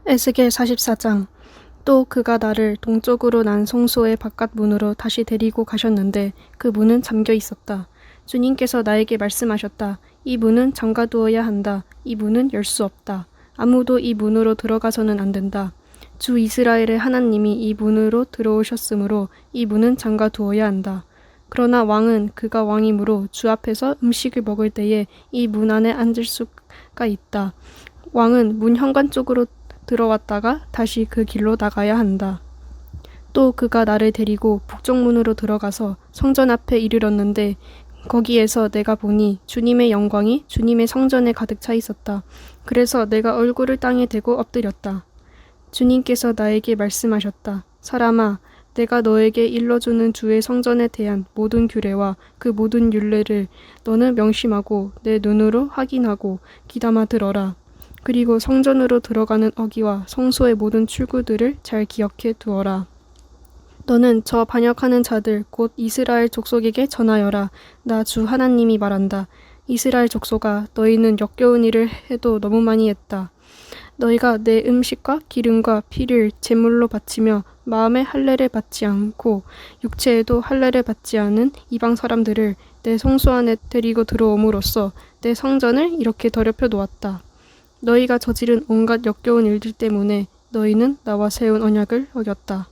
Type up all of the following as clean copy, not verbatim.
에스겔 44장. 또 그가 나를 동쪽으로 난 성소의 바깥 문으로 다시 데리고 가셨는데 그 문은 잠겨 있었다. 주님께서 나에게 말씀하셨다. 이 문은 잠가두어야 한다. 이 문은 열 수 없다. 아무도 이 문으로 들어가서는 안 된다. 주 이스라엘의 하나님이 이 문으로 들어오셨으므로 이 문은 잠가두어야 한다. 그러나 왕은 그가 왕이므로 주 앞에서 음식을 먹을 때에 이 문 안에 앉을 수가 있다. 왕은 문 현관 쪽으로 들어왔다가 다시 그 길로 나가야 한다. 또 그가 나를 데리고 북쪽문으로 들어가서 성전 앞에 이르렀는데 거기에서 내가 보니 주님의 영광이 주님의 성전에 가득 차 있었다. 그래서 내가 얼굴을 땅에 대고 엎드렸다. 주님께서 나에게 말씀하셨다. 사람아, 내가 너에게 일러주는 주의 성전에 대한 모든 규례와 그 모든 율례를 너는 명심하고 내 눈으로 확인하고 귀담아 들어라. 그리고 성전으로 들어가는 어기와 성소의 모든 출구들을 잘 기억해 두어라. 너는 저 반역하는 자들 곧 이스라엘 족속에게 전하여라. 나 주 하나님이 말한다. 이스라엘 족속아, 너희는 역겨운 일을 해도 너무 많이 했다. 너희가 내 음식과 기름과 피를 제물로 바치며 마음에 할례를 받지 않고 육체에도 할례를 받지 않은 이방 사람들을 내 성소 안에 데리고 들어옴으로써 내 성전을 이렇게 더럽혀 놓았다. 너희가 저지른 온갖 역겨운 일들 때문에 너희는 나와 세운 언약을 어겼다.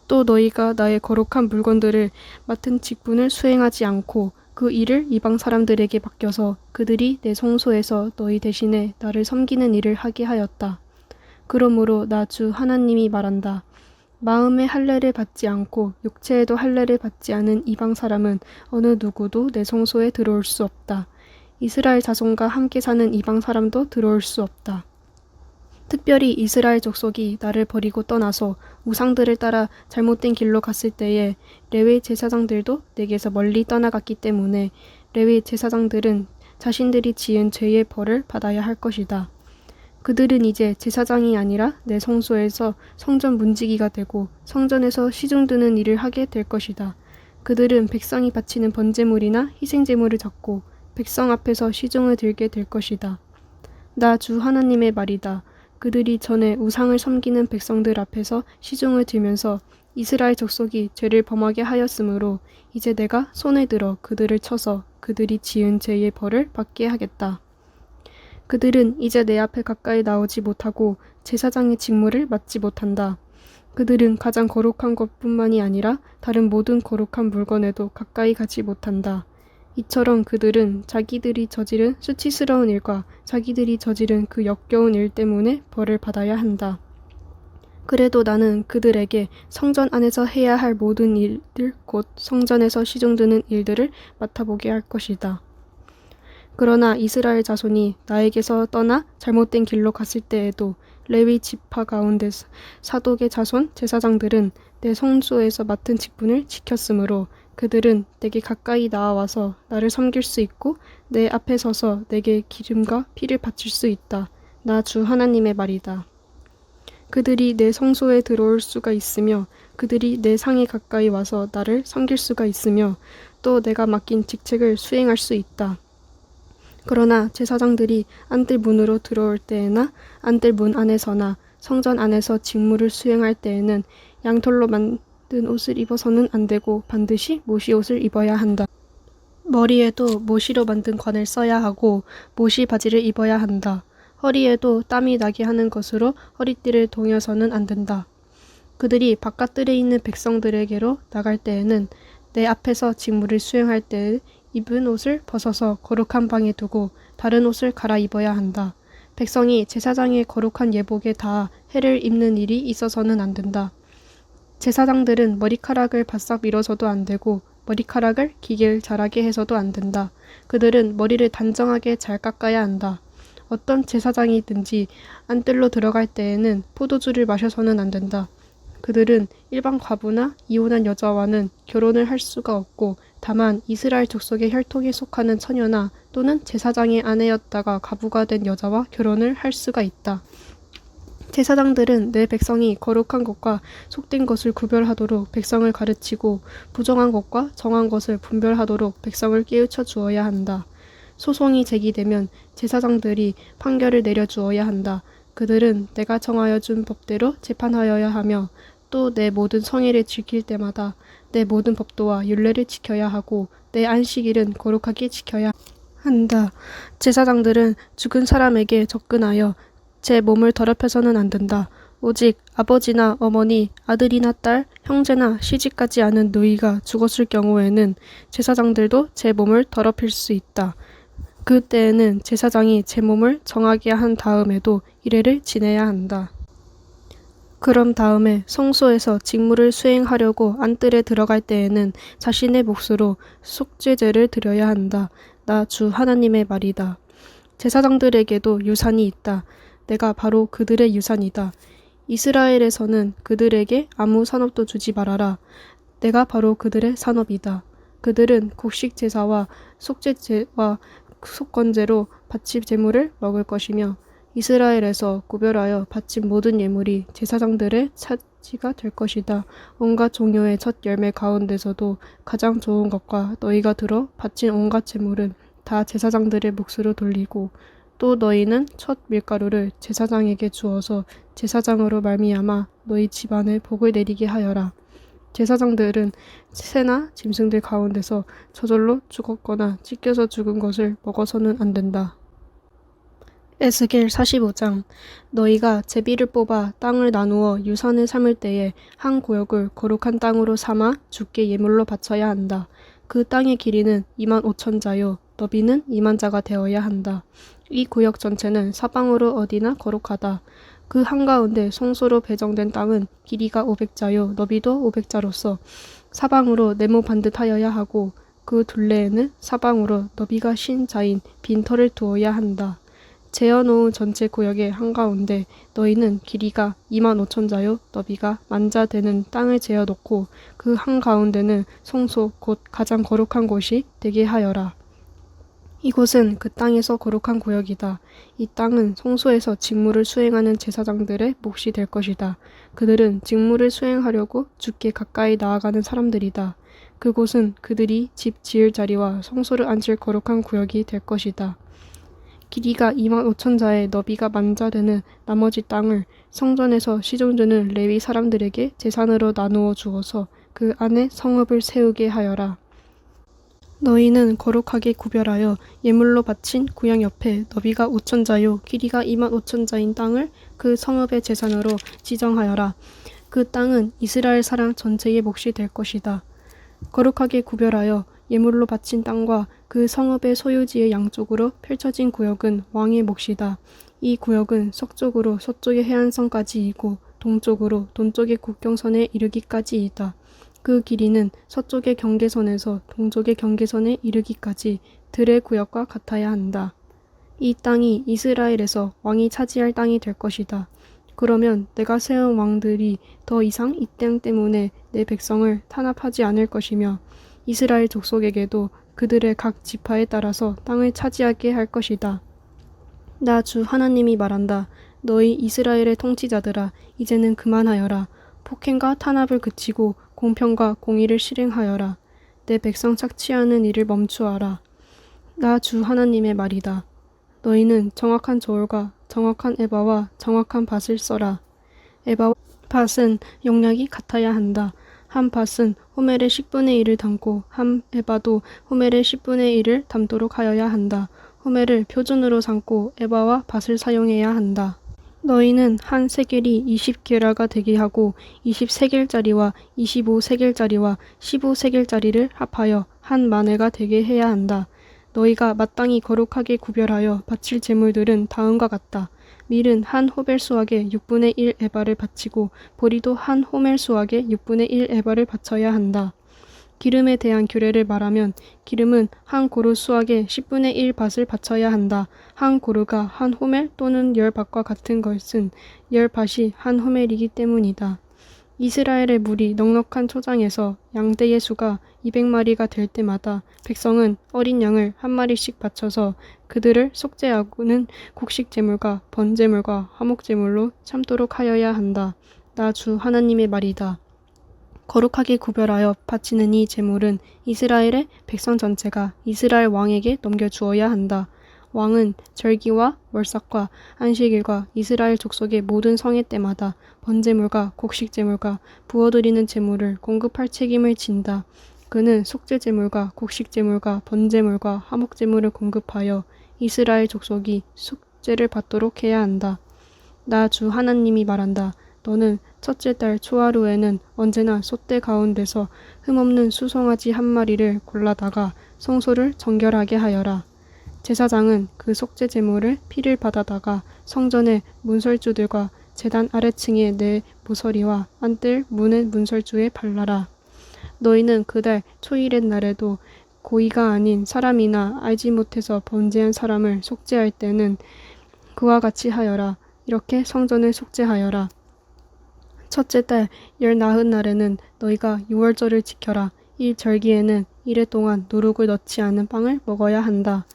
또 너희가 나의 거룩한 물건들을 맡은 직분을 수행하지 않고 그 일을 이방 사람들에게 맡겨서 그들이 내 성소에서 너희 대신에 나를 섬기는 일을 하게 하였다. 그러므로 나 주 하나님이 말한다. 마음에 할례를 받지 않고 육체에도 할례를 받지 않은 이방 사람은 어느 누구도 내 성소에 들어올 수 없다. 이스라엘 자손과 함께 사는 이방 사람도 들어올 수 없다. 특별히 이스라엘 족속이 나를 버리고 떠나서 우상들을 따라 잘못된 길로 갔을 때에 레위 제사장들도 내게서 멀리 떠나갔기 때문에 레위 제사장들은 자신들이 지은 죄의 벌을 받아야 할 것이다. 그들은 이제 제사장이 아니라 내 성소에서 성전 문지기가 되고 성전에서 시중 드는 일을 하게 될 것이다. 그들은 백성이 바치는 번제물이나 희생제물을 잡고 백성 앞에서 시중을 들게 될 것이다. 나 주 하나님의 말이다. 그들이 전에 우상을 섬기는 백성들 앞에서 시중을 들면서 이스라엘 족속이 죄를 범하게 하였으므로 이제 내가 손을 들어 그들을 쳐서 그들이 지은 죄의 벌을 받게 하겠다. 그들은 이제 내 앞에 가까이 나오지 못하고 제사장의 직무를 맡지 못한다. 그들은 가장 거룩한 것뿐만이 아니라 다른 모든 거룩한 물건에도 가까이 가지 못한다. 이처럼 그들은 자기들이 저지른 수치스러운 일과 자기들이 저지른 그 역겨운 일 때문에 벌을 받아야 한다. 그래도 나는 그들에게 성전 안에서 해야 할 모든 일들 곧 성전에서 시중드는 일들을 맡아보게 할 것이다. 그러나 이스라엘 자손이 나에게서 떠나 잘못된 길로 갔을 때에도 레위 지파 가운데 사독의 자손 제사장들은 내 성소에서 맡은 직분을 지켰으므로 그들은 내게 가까이 나와서 나를 섬길 수 있고 내 앞에 서서 내게 기름과 피를 바칠 수 있다. 나 주 하나님의 말이다. 그들이 내 성소에 들어올 수가 있으며 그들이 내 상에 가까이 와서 나를 섬길 수가 있으며 또 내가 맡긴 직책을 수행할 수 있다. 그러나 제사장들이 안뜰 문으로 들어올 때에나 안뜰 문 안에서나 성전 안에서 직무를 수행할 때에는 양털로 만든 옷을 입어서는 안 되고 반드시 모시옷을 입어야 한다. 머리에도 모시로 만든 관을 써야 하고 모시 바지를 입어야 한다. 허리에도 땀이 나게 하는 것으로 허리띠를 동여서는 안 된다. 그들이 바깥들에 있는 백성들에게로 나갈 때에는 내 앞에서 직무를 수행할 때 입은 옷을 벗어서 거룩한 방에 두고 다른 옷을 갈아입어야 한다. 백성이 제사장의 거룩한 예복에 다 해를 입는 일이 있어서는 안 된다. 제사장들은 머리카락을 바싹 밀어서도 안 되고 머리카락을 기길 자라게 해서도 안 된다. 그들은 머리를 단정하게 잘 깎아야 한다. 어떤 제사장이든지 안뜰로 들어갈 때에는 포도주를 마셔서는 안 된다. 그들은 일반 과부나 이혼한 여자와는 결혼을 할 수가 없고 다만 이스라엘 족속의 혈통에 속하는 처녀나 또는 제사장의 아내였다가 과부가 된 여자와 결혼을 할 수가 있다. 제사장들은 내 백성이 거룩한 것과 속된 것을 구별하도록 백성을 가르치고 부정한 것과 정한 것을 분별하도록 백성을 깨우쳐 주어야 한다. 소송이 제기되면 제사장들이 판결을 내려주어야 한다. 그들은 내가 정하여 준 법대로 재판하여야 하며 또 내 모든 성의를 지킬 때마다 내 모든 법도와 율례를 지켜야 하고 내 안식일은 거룩하게 지켜야 한다. 제사장들은 죽은 사람에게 접근하여 제 몸을 더럽혀서는 안 된다. 오직 아버지나 어머니, 아들이나 딸, 형제나 시집가지 않은 누이가 죽었을 경우에는 제사장들도 제 몸을 더럽힐 수 있다. 그때에는 제사장이 제 몸을 정하게 한 다음에도 이래를 지내야 한다. 그럼 다음에 성소에서 직무를 수행하려고 안뜰에 들어갈 때에는 자신의 몫으로 속죄제를 드려야 한다. 나 주 하나님의 말이다. 제사장들에게도 유산이 있다. 내가 바로 그들의 유산이다. 이스라엘에서는 그들에게 아무 산업도 주지 말아라. 내가 바로 그들의 산업이다. 그들은 곡식 제사와 속죄제와 속건제로 바칠 제물을 먹을 것이며 이스라엘에서 구별하여 바친 모든 예물이 제사장들의 차지가 될 것이다. 온갖 종류의 첫 열매 가운데서도 가장 좋은 것과 너희가 들어 바친 온갖 제물은 다 제사장들의 몫으로 돌리고 또 너희는 첫 밀가루를 제사장에게 주어서 제사장으로 말미암아 너희 집안에 복을 내리게 하여라. 제사장들은 새나 짐승들 가운데서 저절로 죽었거나 찢겨서 죽은 것을 먹어서는 안 된다. 에스겔 45장. 너희가 제비를 뽑아 땅을 나누어 유산을 삼을 때에 한 구역을 거룩한 땅으로 삼아 주께 예물로 바쳐야 한다. 그 땅의 길이는 25,000자요 너비는 20,000자가 되어야 한다. 이 구역 전체는 사방으로 어디나 거룩하다. 그 한가운데 성소로 배정된 땅은 길이가 500자요 너비도 500자로서 사방으로 네모 반듯하여야 하고 그 둘레에는 사방으로 너비가 50자인 빈터를 두어야 한다. 재어놓은 전체 구역의 한가운데 너희는 길이가 25,000자요 너비가 10,000자 되는 땅을 재어놓고 그 한가운데는 성소 곧 가장 거룩한 곳이 되게 하여라. 이곳은 그 땅에서 거룩한 구역이다. 이 땅은 성소에서 직무를 수행하는 제사장들의 몫이 될 것이다. 그들은 직무를 수행하려고 주께 가까이 나아가는 사람들이다. 그곳은 그들이 집 지을 자리와 성소를 앉을 거룩한 구역이 될 것이다. 길이가 25,000자에 너비가 10,000자 되는 나머지 땅을 성전에서 시종주는 레위 사람들에게 제산으로 나누어 주어서 그 안에 성읍을 세우게 하여라. 너희는 거룩하게 구별하여 예물로 바친 구역 옆에 너비가 5,000자요 길이가 25,000자인 땅을 그 성읍의 제산으로 지정하여라. 그 땅은 이스라엘 사람 전체의 몫이 될 것이다. 거룩하게 구별하여 예물로 바친 땅과 그 성읍의 소유지의 양쪽으로 펼쳐진 구역은 왕의 몫이다. 이 구역은 서쪽으로 서쪽의 해안선까지이고 동쪽으로 동쪽의 국경선에 이르기까지이다. 그 길이는 서쪽의 경계선에서 동쪽의 경계선에 이르기까지 들의 구역과 같아야 한다. 이 땅이 이스라엘에서 왕이 차지할 땅이 될 것이다. 그러면 내가 세운 왕들이 더 이상 이 땅 때문에 내 백성을 탄압하지 않을 것이며 이스라엘 족속에게도 그들의 각 지파에 따라서 땅을 차지하게 할 것이다. 나 주 하나님이 말한다. 너희 이스라엘의 통치자들아 이제는 그만하여라. 폭행과 탄압을 그치고 공평과 공의를 실행하여라. 내 백성 착취하는 일을 멈추어라. 나 주 하나님의 말이다. 너희는 정확한 저울과 정확한 에바와 정확한 밭을 써라. 에바와 밭은 용량이 같아야 한다. 한 밭은 호멜의 10분의 1을 담고 한 에바도 호멜의 10분의 1을 담도록 하여야 한다. 호멜을 표준으로 삼고 에바와 밭을 사용해야 한다. 너희는 한 세겔이 20게라가 되게 하고 20세겔짜리와 25세겔짜리와 15세겔짜리를 합하여 한 마네가 되게 해야 한다. 너희가 마땅히 거룩하게 구별하여 바칠 제물들은 다음과 같다. 밀은 한 호멜 수확의 6분의 1 에바를 바치고 보리도 한 호멜 수확의 6분의 1 에바를 바쳐야 한다. 기름에 대한 규례를 말하면 기름은 한 고루 수확의 10분의 1 밭을 바쳐야 한다. 한 고루가 한 호멜 또는 10밭과 같은 것은 10밭이 한 호멜이기 때문이다. 이스라엘의 물이 넉넉한 초장에서 양떼의 수가 200마리가 될 때마다 백성은 어린 양을 한 마리씩 바쳐서 그들을 속죄하고는 곡식 제물과 번제물과 화목 제물로 참도록 하여야 한다. 나 주 하나님의 말이다. 거룩하게 구별하여 바치는 이 제물은 이스라엘의 백성 전체가 이스라엘 왕에게 넘겨주어야 한다. 왕은 절기와 월삭과 안식일과 이스라엘 족속의 모든 성회 때마다 번제물과 곡식제물과 부어드리는 제물을 공급할 책임을 진다. 그는 속죄제물과 곡식제물과 번제물과 화목제물을 공급하여 이스라엘 족속이 속죄를 받도록 해야 한다. 나 주 하나님이 말한다. 너는 첫째 달 초하루에는 언제나 솥대 가운데서 흠없는 수송아지 한 마리를 골라다가 성소를 정결하게 하여라. 제사장은 그 속죄 제물을 피를 받아다가 성전의 문설주들과 제단 아래층의 네 모서리와 안뜰 문의 문설주에 발라라. 너희는 그달 초일의 날에도 고의가 아닌 사람이나 알지 못해서 번제한 사람을 속죄할 때는 그와 같이 하여라. 이렇게 성전을 속죄하여라. 첫째 달 열 나흔 날에는 너희가 유월절을 지켜라. 이 절기에는 이래 동안 누룩을 넣지 않은 빵을 먹어야 한다.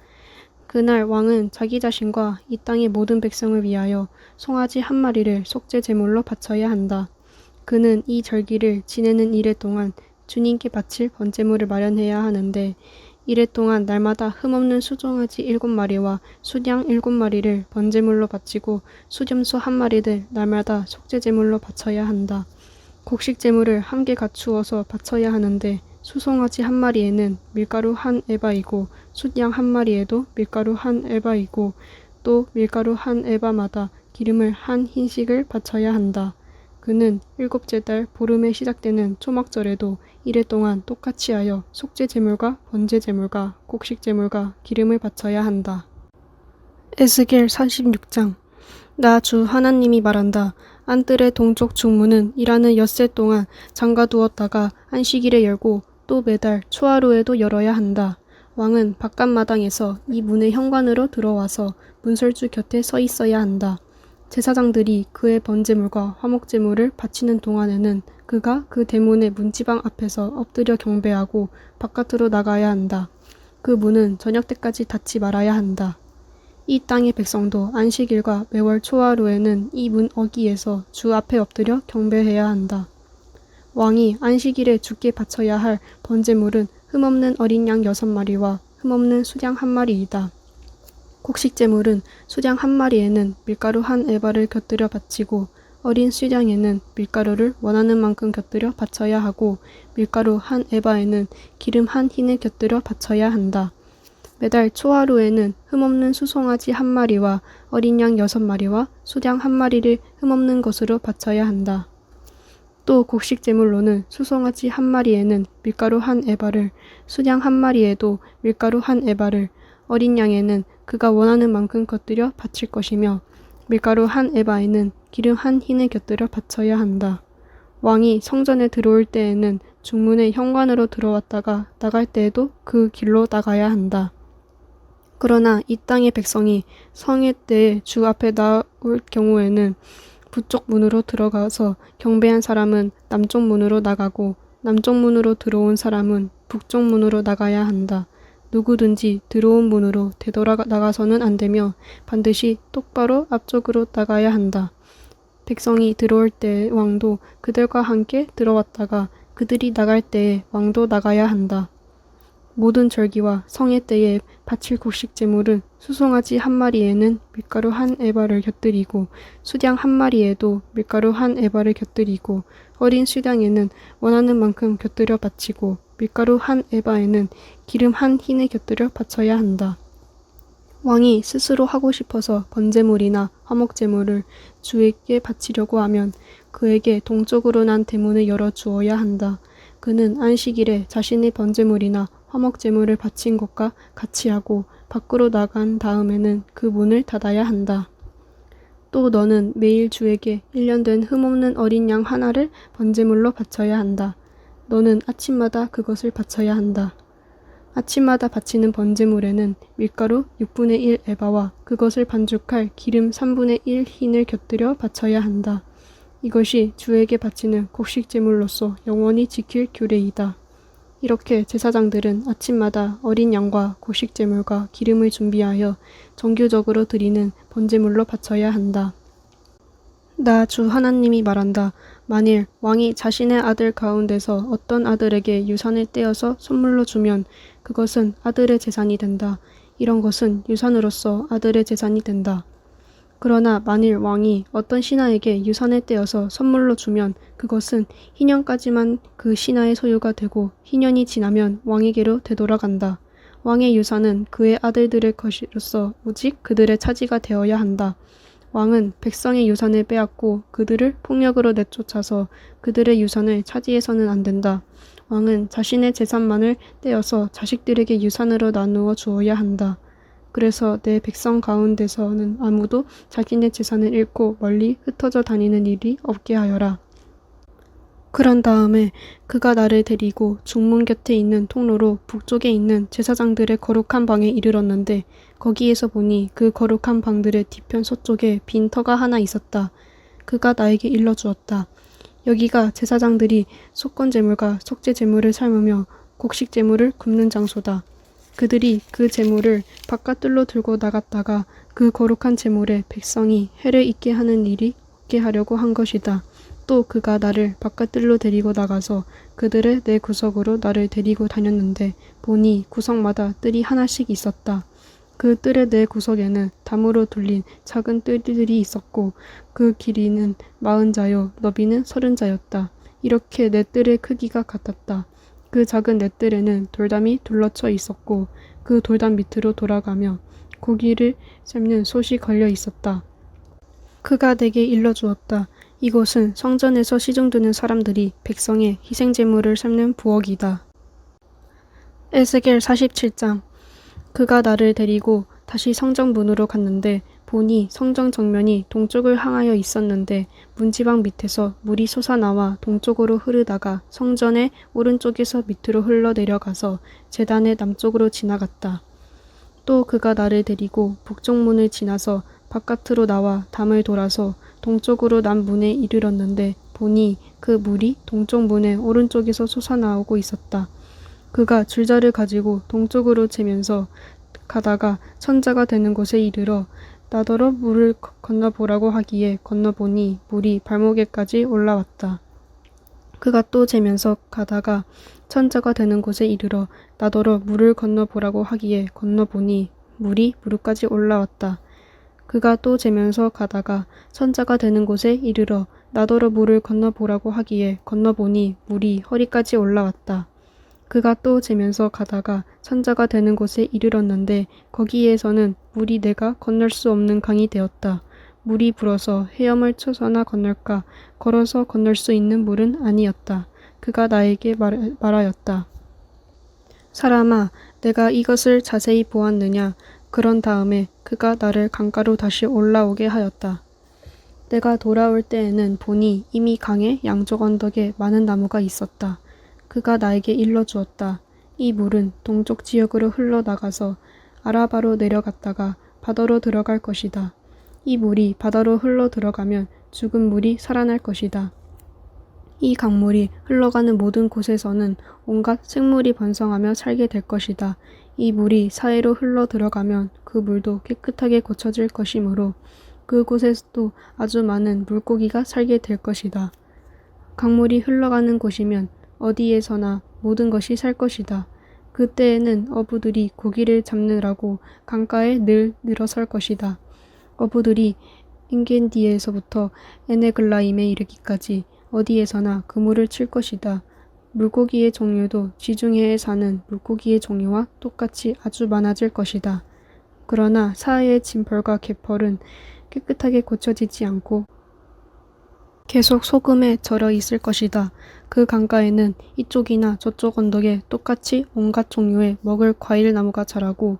그날 왕은 자기 자신과 이 땅의 모든 백성을 위하여 송아지 한 마리를 속죄 제물로 바쳐야 한다. 그는 이 절기를 지내는 이래 동안 주님께 바칠 번제물을 마련해야 하는데 이래 동안 날마다 흠없는 수송아지 7마리와 숫양 7마리를 번제물로 바치고 수염소 한 마리를 날마다 속죄 제물로 바쳐야 한다. 곡식 제물을 함께 갖추어서 바쳐야 하는데 수송아지 한 마리에는 밀가루 한 에바이고 숫양 한 마리에도 밀가루 한 에바이고 또 밀가루 한 에바마다 기름을 한 흰식을 바쳐야 한다. 그는 일곱째 달 보름에 시작되는 초막절에도 이래 동안 똑같이 하여 속죄 제물과 번제 제물과 곡식 제물과 기름을 바쳐야 한다. 에스겔 46장. 나 주 하나님이 말한다. 안뜰의 동쪽 중문은 일하는 엿새 동안 잠가두었다가 안식일에 열고 또 매달 초하루에도 열어야 한다. 왕은 바깥마당에서 이 문의 현관으로 들어와서 문설주 곁에 서 있어야 한다. 제사장들이 그의 번제물과 화목제물을 바치는 동안에는 그가 그 대문의 문지방 앞에서 엎드려 경배하고 바깥으로 나가야 한다. 그 문은 저녁 때까지 닫지 말아야 한다. 이 땅의 백성도 안식일과 매월 초하루에는 이 문 어귀에서 주 앞에 엎드려 경배해야 한다. 왕이 안식일에 주께 바쳐야 할 번제물은 흠없는 어린 양 6마리와 흠없는 수양 1마리이다. 곡식제물은 수양 1마리에는 밀가루 한 에바를 곁들여 바치고 어린 수양에는 밀가루를 원하는 만큼 곁들여 바쳐야 하고 밀가루 한 에바에는 기름 한 흰을 곁들여 바쳐야 한다. 매달 초하루에는 흠없는 수송아지 1마리와 어린 양 6마리와 수양 1마리를 흠없는 것으로 바쳐야 한다. 또 곡식 제물로는 수송아지 1마리에는 밀가루 한 에바를, 수양 1마리에도 밀가루 한 에바를, 어린 양에는 그가 원하는 만큼 곁들여 바칠 것이며 밀가루 한 에바에는 기름 한 흰을 곁들여 바쳐야 한다. 왕이 성전에 들어올 때에는 중문의 현관으로 들어왔다가 나갈 때에도 그 길로 나가야 한다. 그러나 이 땅의 백성이 성회 때에 주 앞에 나올 경우에는 북쪽 문으로 들어가서 경배한 사람은 남쪽 문으로 나가고 남쪽 문으로 들어온 사람은 북쪽 문으로 나가야 한다. 누구든지 들어온 문으로 되돌아 나가서는 안 되며 반드시 똑바로 앞쪽으로 나가야 한다. 백성이 들어올 때 왕도 그들과 함께 들어왔다가 그들이 나갈 때에 왕도 나가야 한다. 모든 절기와 성회 때에 바칠 곡식 제물은 수송아지 1마리에는 밀가루 한 에바를 곁들이고 수양 1마리에도 밀가루 한 에바를 곁들이고 어린 수양에는 원하는 만큼 곁들여 바치고 밀가루 한 에바에는 기름 한 흰을 곁들여 바쳐야 한다. 왕이 스스로 하고 싶어서 번제물이나 화목제물을 주에게 바치려고 하면 그에게 동쪽으로 난 대문을 열어 주어야 한다. 그는 안식일에 자신의 번제물이나 화목제물을 바친 것과 같이 하고 밖으로 나간 다음에는 그 문을 닫아야 한다. 또 너는 매일 주에게 1년 된 흠없는 어린 양 하나를 번제물로 바쳐야 한다. 너는 아침마다 그것을 바쳐야 한다. 아침마다 바치는 번제물에는 밀가루 6분의 1 에바와 그것을 반죽할 기름 3분의 1 흰을 곁들여 바쳐야 한다. 이것이 주에게 바치는 곡식제물로서 영원히 지킬 규례이다. 이렇게 제사장들은 아침마다 어린 양과 곡식제물과 기름을 준비하여 정규적으로 드리는 번제물로 바쳐야 한다. 나 주 하나님이 말한다. 만일 왕이 자신의 아들 가운데서 어떤 아들에게 유산을 떼어서 선물로 주면 그것은 아들의 재산이 된다. 이런 것은 유산으로서 아들의 재산이 된다. 그러나 만일 왕이 어떤 신하에게 유산을 떼어서 선물로 주면 그것은 희년까지만 그 신하의 소유가 되고 희년이 지나면 왕에게로 되돌아간다. 왕의 유산은 그의 아들들의 것이로서 오직 그들의 차지가 되어야 한다. 왕은 백성의 유산을 빼앗고 그들을 폭력으로 내쫓아서 그들의 유산을 차지해서는 안 된다. 왕은 자신의 재산만을 떼어서 자식들에게 유산으로 나누어 주어야 한다. 그래서 내 백성 가운데서는 아무도 자기네 재산을 잃고 멀리 흩어져 다니는 일이 없게 하여라. 그런 다음에 그가 나를 데리고 중문 곁에 있는 통로로 북쪽에 있는 제사장들의 거룩한 방에 이르렀는데 거기에서 보니 그 거룩한 방들의 뒤편 서쪽에 빈 터가 하나 있었다. 그가 나에게 일러주었다. 여기가 제사장들이 속건제물과 속죄제물을 삶으며 곡식제물을 굽는 장소다. 그들이 그 제물을 바깥들로 들고 나갔다가 그 거룩한 제물에 백성이 해를 입게 하는 일이 없게 하려고 한 것이다. 또 그가 나를 바깥들로 데리고 나가서 그들의 내 구석으로 나를 데리고 다녔는데 보니 구석마다 뜰이 하나씩 있었다. 그 뜰의 내 구석에는 담으로 둘린 작은 뜰들이 있었고 그 길이는 40자요 너비는 30자였다. 이렇게 내 뜰의 크기가 같았다. 그 작은 내 뜰에는 돌담이 둘러쳐 있었고 그 돌담 밑으로 돌아가며 고기를 삶는 솥이 걸려 있었다. 그가 내게 일러주었다. 이곳은 성전에서 시중드는 사람들이 백성의 희생제물을 삶는 부엌이다. 에스겔 47장. 그가 나를 데리고 다시 성전 문으로 갔는데 보니 성전 정면이 동쪽을 향하여 있었는데 문지방 밑에서 물이 솟아나와 동쪽으로 흐르다가 성전의 오른쪽에서 밑으로 흘러내려가서 제단의 남쪽으로 지나갔다. 또 그가 나를 데리고 북쪽 문을 지나서 바깥으로 나와 담을 돌아서 동쪽으로 난 문에 이르렀는데 보니 그 물이 동쪽 문의 오른쪽에서 솟아나오고 있었다. 그가 줄자를 가지고 동쪽으로 재면서 가다가 천자가 되는 곳에 이르러 나더러 물을 건너보라고 하기에 건너보니 물이 발목에까지 올라왔다. 그가 또 재면서 가다가 천자가 되는 곳에 이르러 나더러 물을 건너보라고 하기에 건너보니 물이 무릎까지 올라왔다. 그가 또 재면서 가다가 천자가 되는 곳에 이르러 나더러 물을 건너보라고 하기에 건너보니 물이 허리까지 올라왔다. 그가 또 재면서 가다가 천자가 되는 곳에 이르렀는데 거기에서는 물이 내가 건널 수 없는 강이 되었다. 물이 불어서 헤엄을 쳐서나 건널까 걸어서 건널 수 있는 물은 아니었다. 그가 나에게 말하였다. 사람아, 내가 이것을 자세히 보았느냐? 그런 다음에 그가 나를 강가로 다시 올라오게 하였다. 내가 돌아올 때에는 보니 이미 강의 양쪽 언덕에 많은 나무가 있었다. 그가 나에게 일러주었다. 이 물은 동쪽 지역으로 흘러나가서 아라바로 내려갔다가 바다로 들어갈 것이다. 이 물이 바다로 흘러 들어가면 죽은 물이 살아날 것이다. 이 강물이 흘러가는 모든 곳에서는 온갖 생물이 번성하며 살게 될 것이다. 이 물이 사해로 흘러 들어가면 그 물도 깨끗하게 고쳐질 것이므로 그곳에서도 아주 많은 물고기가 살게 될 것이다. 강물이 흘러가는 곳이면 어디에서나 모든 것이 살 것이다. 그때에는 어부들이 고기를 잡느라고 강가에 늘 늘어설 것이다. 어부들이 엔겐디에서부터 에네글라임에 이르기까지 어디에서나 그물을 칠 것이다. 물고기의 종류도 지중해에 사는 물고기의 종류와 똑같이 아주 많아질 것이다. 그러나 사해의 진펄과 개펄은 깨끗하게 고쳐지지 않고 계속 소금에 절어 있을 것이다. 그 강가에는 이쪽이나 저쪽 언덕에 똑같이 온갖 종류의 먹을 과일 나무가 자라고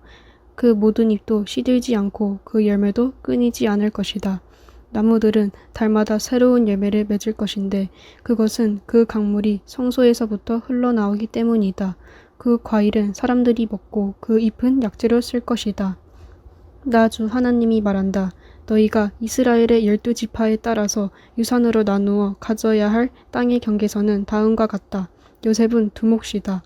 그 모든 잎도 시들지 않고 그 열매도 끊이지 않을 것이다. 나무들은 달마다 새로운 열매를 맺을 것인데 그것은 그 강물이 성소에서부터 흘러나오기 때문이다. 그 과일은 사람들이 먹고 그 잎은 약재로 쓸 것이다. 나 주 하나님이 말한다. 너희가 이스라엘의 12지파에 따라서 유산으로 나누어 가져야 할 땅의 경계선은 다음과 같다. 요셉은 두 몫이다.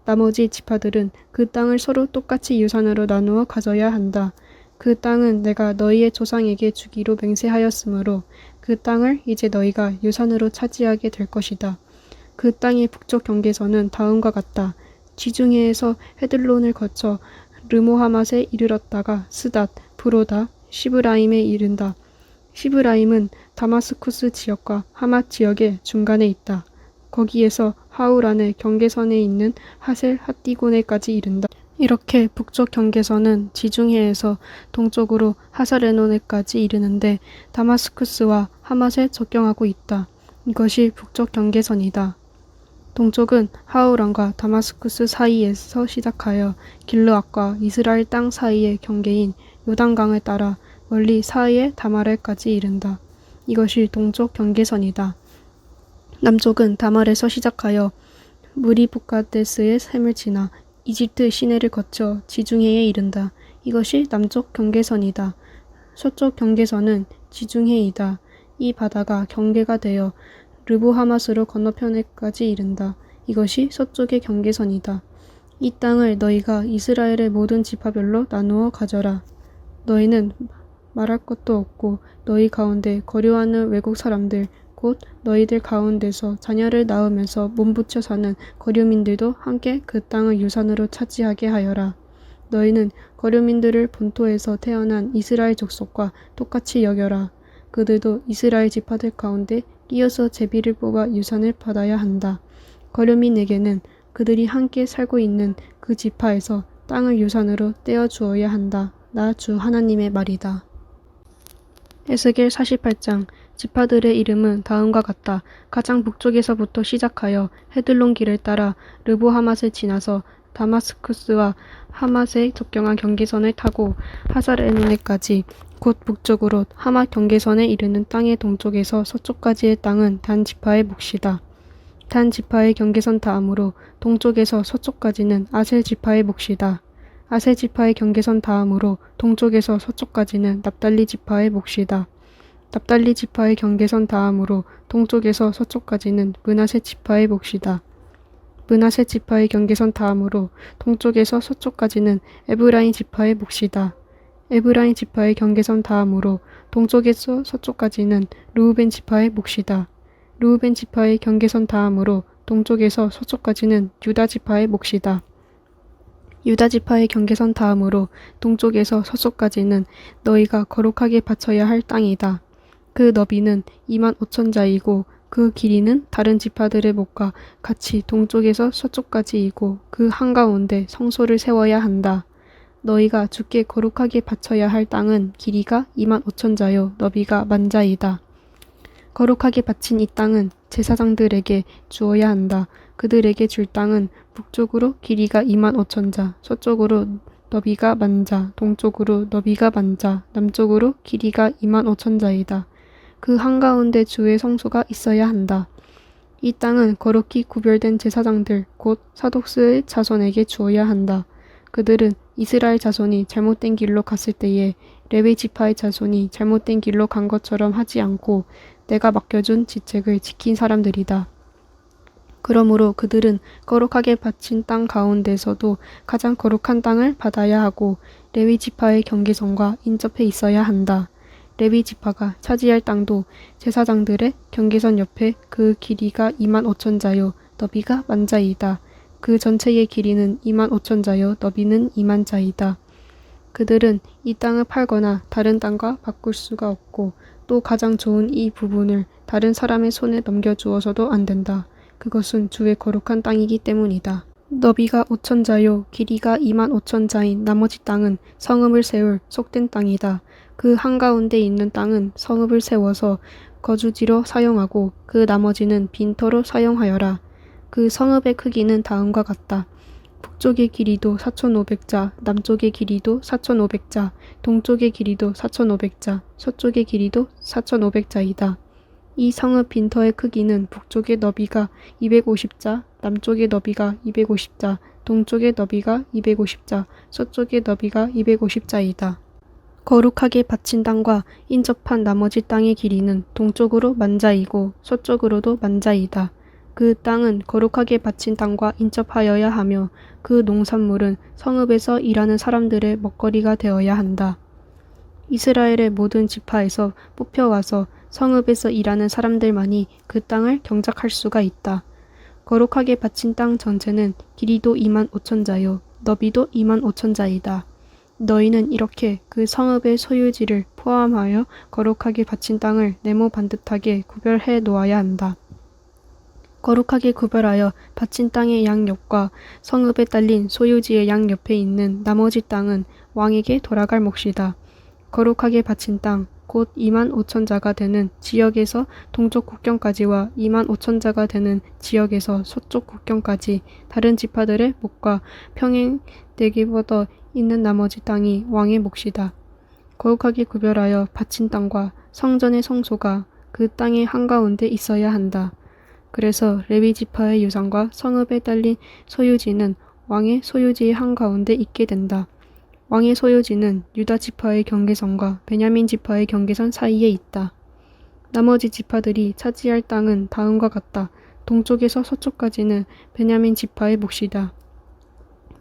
나머지 지파들은 그 땅을 서로 똑같이 유산으로 나누어 가져야 한다. 그 땅은 내가 너희의 조상에게 주기로 맹세하였으므로 그 땅을 이제 너희가 유산으로 차지하게 될 것이다. 그 땅의 북쪽 경계선은 다음과 같다. 지중해에서 헤들론을 거쳐 르모하맛에 이르렀다가 스닷, 브로다, 시브라임에 이른다. 시브라임은 다마스쿠스 지역과 하맛 지역의 중간에 있다. 거기에서 하우란의 경계선에 있는 하셀 핫디고네까지 이른다. 이렇게 북쪽 경계선은 지중해에서 동쪽으로 하사레노네까지 이르는데 다마스쿠스와 하맛에 접경하고 있다. 이것이 북쪽 경계선이다. 동쪽은 하우란과 다마스쿠스 사이에서 시작하여 길르앗과 이스라엘 땅 사이의 경계인 요단강을 따라 멀리 사이의 다마레까지 이른다. 이것이 동쪽 경계선이다. 남쪽은 다말에서 시작하여 무리부카데스의 샘을 지나 이집트 시내를 거쳐 지중해에 이른다. 이것이 남쪽 경계선이다. 서쪽 경계선은 지중해이다. 이 바다가 경계가 되어 르보하맛으로 건너편에까지 이른다. 이것이 서쪽의 경계선이다. 이 땅을 너희가 이스라엘의 모든 지파별로 나누어 가져라. 너희는 말할 것도 없고 너희 가운데 거류하는 외국 사람들 곧 너희들 가운데서 자녀를 낳으면서 몸부쳐 사는 거류민들도 함께 그 땅을 유산으로 차지하게 하여라. 너희는 거류민들을 본토에서 태어난 이스라엘 족속과 똑같이 여겨라. 그들도 이스라엘 지파들 가운데 끼어서 제비를 뽑아 유산을 받아야 한다. 거류민에게는 그들이 함께 살고 있는 그 지파에서 땅을 유산으로 떼어 주어야 한다. 나 주 하나님의 말이다. 에스겔 48장 지파들의 이름은 다음과 같다. 가장 북쪽에서부터 시작하여 헤들론 길을 따라 르보하맛을 지나서 다마스쿠스와 하맛에 접경한 경계선을 타고 하사레노네까지 곧 북쪽으로 하맛 경계선에 이르는 땅의 동쪽에서 서쪽까지의 땅은 단 지파의 몫이다. 단 지파의 경계선 다음으로 동쪽에서 서쪽까지는 아셀 지파의 몫이다. 아셀 지파의 경계선 다음으로 동쪽에서 서쪽까지는 납달리 지파의 몫이다. 납달리 지파의 경계선 다음으로 동쪽에서 서쪽까지는 므낫세 지파의 몫이다. 므낫세 지파의 경계선 다음으로 동쪽에서 서쪽까지는 에브라임 지파의 몫이다. 에브라임 지파의 경계선 다음으로 동쪽에서 서쪽까지는 르우벤 지파의 몫이다. 르우벤 지파의 경계선 다음으로 동쪽에서 서쪽까지는 유다 지파의 몫이다. 유다 지파의 경계선 다음으로 동쪽에서 서쪽까지는 너희가 거룩하게 바쳐야 할 땅이다. 그 너비는 25,000자이고 그 길이는 다른 지파들의 목과 같이 동쪽에서 서쪽까지이고 그 한가운데 성소를 세워야 한다. 너희가 주께 거룩하게 바쳐야 할 땅은 길이가 25,000자요 너비가 10,000자이다. 거룩하게 바친 이 땅은 제사장들에게 주어야 한다. 그들에게 줄 땅은 북쪽으로 길이가 25,000자, 서쪽으로 너비가 10,000자, 동쪽으로 너비가 10,000자, 남쪽으로 길이가 25,000자이다. 그 한가운데 주의 성소가 있어야 한다. 이 땅은 거룩히 구별된 제사장들 곧 사독스의 자손에게 주어야 한다. 그들은 이스라엘 자손이 잘못된 길로 갔을 때에 레위 지파의 자손이 잘못된 길로 간 것처럼 하지 않고 내가 맡겨준 지책을 지킨 사람들이다. 그러므로 그들은 거룩하게 바친 땅 가운데서도 가장 거룩한 땅을 받아야 하고 레위 지파의 경계선과 인접해 있어야 한다. 레위 지파가 차지할 땅도 제사장들의 경계선 옆에 그 길이가 25,000자요 너비가 10,000자이다. 그 전체의 길이는 25,000자요 너비는 20,000자이다. 그들은 이 땅을 팔거나 다른 땅과 바꿀 수가 없고 또 가장 좋은 이 부분을 다른 사람의 손에 넘겨주어서도 안 된다. 그것은 주의 거룩한 땅이기 때문이다. 너비가 5,000자요 길이가 25,000자인 나머지 땅은 성읍을 세울 속된 땅이다. 그 한가운데 있는 땅은 성읍을 세워서 거주지로 사용하고 그 나머지는 빈터로 사용하여라. 그 성읍의 크기는 다음과 같다. 북쪽의 길이도 4,500자, 남쪽의 길이도 4,500자, 동쪽의 길이도 4,500자, 서쪽의 길이도 4,500자이다. 이 성읍 빈터의 크기는 북쪽의 너비가 250자, 남쪽의 너비가 250자, 동쪽의 너비가 250자, 서쪽의 너비가 250자이다. 거룩하게 바친 땅과 인접한 나머지 땅의 길이는 동쪽으로 10,000자이고 서쪽으로도 10,000자이다. 그 땅은 거룩하게 바친 땅과 인접하여야 하며 그 농산물은 성읍에서 일하는 사람들의 먹거리가 되어야 한다. 이스라엘의 모든 지파에서 뽑혀와서 성읍에서 일하는 사람들만이 그 땅을 경작할 수가 있다. 거룩하게 바친 땅 전체는 길이도 25,000자요 너비도 25,000자이다. 너희는 이렇게 그 성읍의 소유지를 포함하여 거룩하게 바친 땅을 네모 반듯하게 구별해 놓아야 한다. 거룩하게 구별하여 바친 땅의 양옆과 성읍에 딸린 소유지의 양옆에 있는 나머지 땅은 왕에게 돌아갈 몫이다. 거룩하게 바친 땅, 곧 25,000자가 되는 지역에서 동쪽 국경까지와 25,000자가 되는 지역에서 서쪽 국경까지 다른 지파들의 몫과 평행되게 뻗어 있는 나머지 땅이 왕의 몫이다. 거룩하게 구별하여 바친 땅과 성전의 성소가 그 땅의 한가운데 있어야 한다. 그래서 레위 지파의 유산과 성읍에 딸린 소유지는 왕의 소유지의 한가운데 있게 된다. 왕의 소유지는 유다 지파의 경계선과 베냐민 지파의 경계선 사이에 있다. 나머지 지파들이 차지할 땅은 다음과 같다. 동쪽에서 서쪽까지는 베냐민 지파의 몫이다.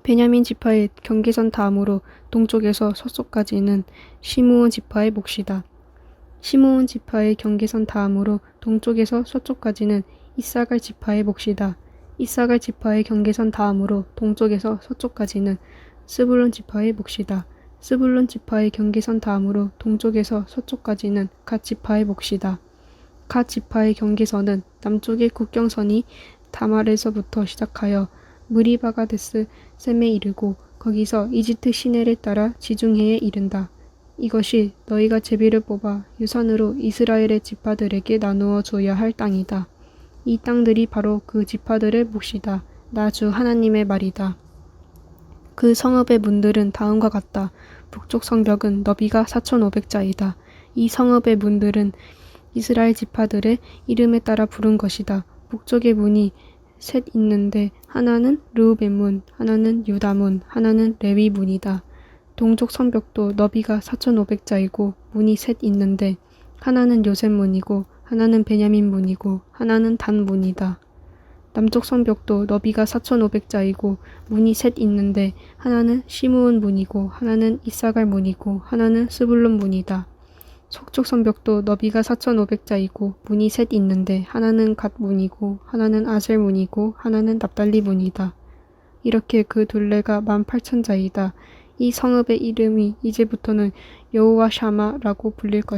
베냐민 지파의 경계선 다음으로 동쪽에서 서쪽까지는 시므온 지파의 몫이다. 시므온 지파의 경계선 다음으로 동쪽에서 서쪽까지는 이사갈 지파의 몫이다. 이사갈 지파의 경계선 다음으로 동쪽에서 서쪽까지는 스불론 지파의 몫이다. 스불론 지파의 경계선 다음으로 동쪽에서 서쪽까지는 갓 지파의 몫이다. 갓 지파의 경계선은 남쪽의 국경선이 다말에서부터 시작하여 무리바가데스 셈에 이르고 거기서 이집트 시내를 따라 지중해에 이른다. 이것이 너희가 제비를 뽑아 유산으로 이스라엘의 지파들에게 나누어 줘야 할 땅이다. 이 땅들이 바로 그 지파들의 몫이다. 나 주 하나님의 말이다. 그 성읍의 문들은 다음과 같다. 북쪽 성벽은 너비가 4,500자이다. 이 성읍의 문들은 이스라엘 지파들의 이름에 따라 부른 것이다. 북쪽의 문이 셋 있는데 하나는 르우벤 문, 하나는 유다 문, 하나는 레위 문이다. 동쪽 성벽도 너비가 4,500자이고 문이 셋 있는데 하나는 요셉 문이고 하나는 베냐민 문이고 하나는 단 문이다. 남쪽 성벽도 너비가 4,500자이고 문이 셋 있는데 하나는 시므온 문이고 하나는 이사갈 문이고 하나는 스불론 문이다. 서쪽 성벽도 너비가 4,500자이고 문이 셋 있는데 하나는 갓 문이고 하나는 아셀 문이고 하나는 납달리 문이다. 이렇게 그 둘레가 18,000자이다. 이 성읍의 이름이 이제부터는 여호와 샤마라고 불릴 것이다.